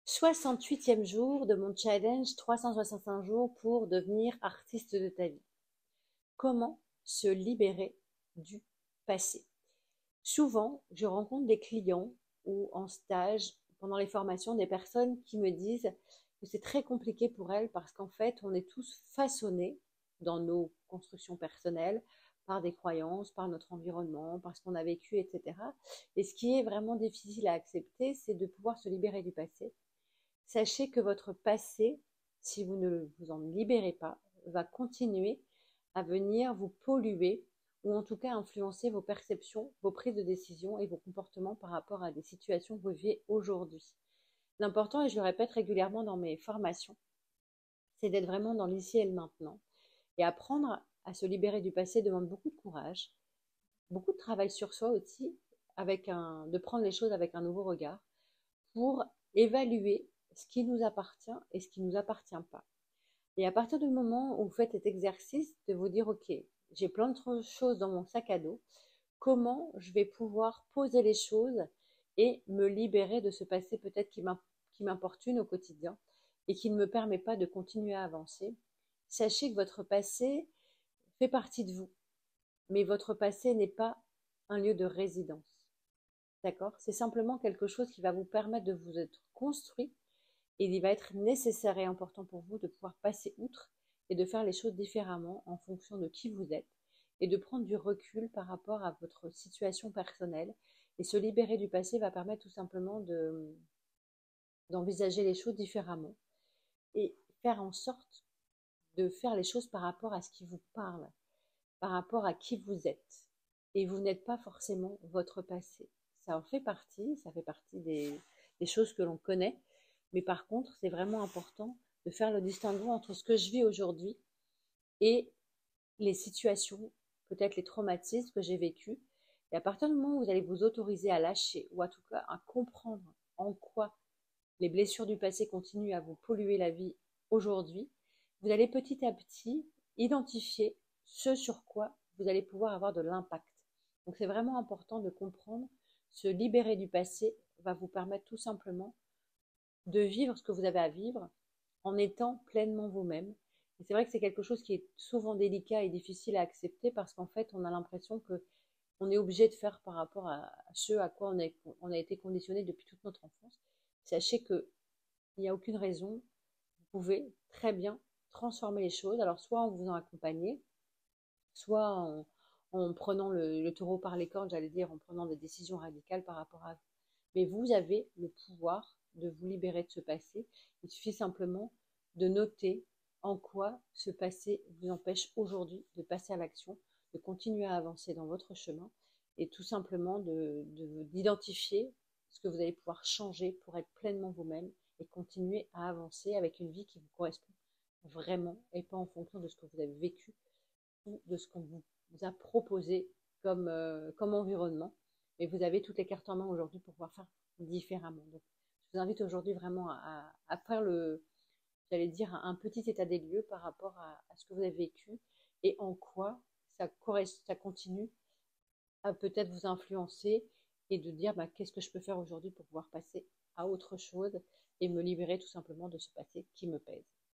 68e jour de mon challenge 365 jours pour devenir artiste de ta vie. Comment se libérer du passé? Souvent, je rencontre des clients ou en stage, pendant les formations, des personnes qui me disent que c'est très compliqué pour elles parce qu'en fait, on est tous façonnés dans nos constructions personnelles par des croyances, par notre environnement, par ce qu'on a vécu, etc. Et ce qui est vraiment difficile à accepter, c'est de pouvoir se libérer du passé. Sachez que votre passé, si vous ne vous en libérez pas, va continuer à venir vous polluer ou en tout cas influencer vos perceptions, vos prises de décision et vos comportements par rapport à des situations que vous vivez aujourd'hui. L'important, et je le répète régulièrement dans mes formations, c'est d'être vraiment dans l'ici et le maintenant. Et apprendre à se libérer du passé demande beaucoup de courage, beaucoup de travail sur soi aussi, de prendre les choses avec un nouveau regard pour évaluer ce qui nous appartient et ce qui ne nous appartient pas. Et à partir du moment où vous faites cet exercice de vous dire, OK, j'ai plein de choses dans mon sac à dos, comment je vais pouvoir poser les choses et me libérer de ce passé peut-être qui m'importune au quotidien et qui ne me permet pas de continuer à avancer. Sachez que votre passé fait partie de vous, mais votre passé n'est pas un lieu de résidence. D'accord? C'est simplement quelque chose qui va vous permettre de vous être construit et il va être nécessaire et important pour vous de pouvoir passer outre et de faire les choses différemment en fonction de qui vous êtes et de prendre du recul par rapport à votre situation personnelle. Et se libérer du passé va permettre tout simplement d'envisager les choses différemment et faire en sorte de faire les choses par rapport à ce qui vous parle, par rapport à qui vous êtes. Et vous n'êtes pas forcément votre passé. Ça en fait partie, ça fait partie des choses que l'on connaît, mais par contre, c'est vraiment important de faire le distinguo entre ce que je vis aujourd'hui et les situations, peut-être les traumatismes que j'ai vécus. Et à partir du moment où vous allez vous autoriser à lâcher, ou en tout cas à comprendre en quoi les blessures du passé continuent à vous polluer la vie aujourd'hui, vous allez petit à petit identifier ce sur quoi vous allez pouvoir avoir de l'impact. Donc c'est vraiment important de comprendre, se libérer du passé va vous permettre tout simplement de vivre ce que vous avez à vivre en étant pleinement vous-même. Et c'est vrai que c'est quelque chose qui est souvent délicat et difficile à accepter parce qu'en fait, on a l'impression que on est obligé de faire par rapport à ce à quoi on a été conditionné depuis toute notre enfance. Sachez qu'il n'y a aucune raison. Vous pouvez très bien transformer les choses. Alors, soit en vous en accompagner, soit en prenant le taureau par les cornes, j'allais dire, en prenant des décisions radicales par rapport à vous. Mais vous avez le pouvoir de vous libérer de ce passé. Il suffit simplement de noter en quoi ce passé vous empêche aujourd'hui de passer à l'action, de continuer à avancer dans votre chemin et tout simplement d'identifier ce que vous allez pouvoir changer pour être pleinement vous-même et continuer à avancer avec une vie qui vous correspond vraiment et pas en fonction de ce que vous avez vécu ou de ce qu'on vous a proposé comme environnement. Mais vous avez toutes les cartes en main aujourd'hui pour pouvoir faire différemment. Donc, je vous invite aujourd'hui vraiment à faire j'allais dire, un petit état des lieux par rapport à ce que vous avez vécu et en quoi ça continue à peut-être vous influencer et de dire bah, qu'est-ce que je peux faire aujourd'hui pour pouvoir passer à autre chose et me libérer tout simplement de ce passé qui me pèse.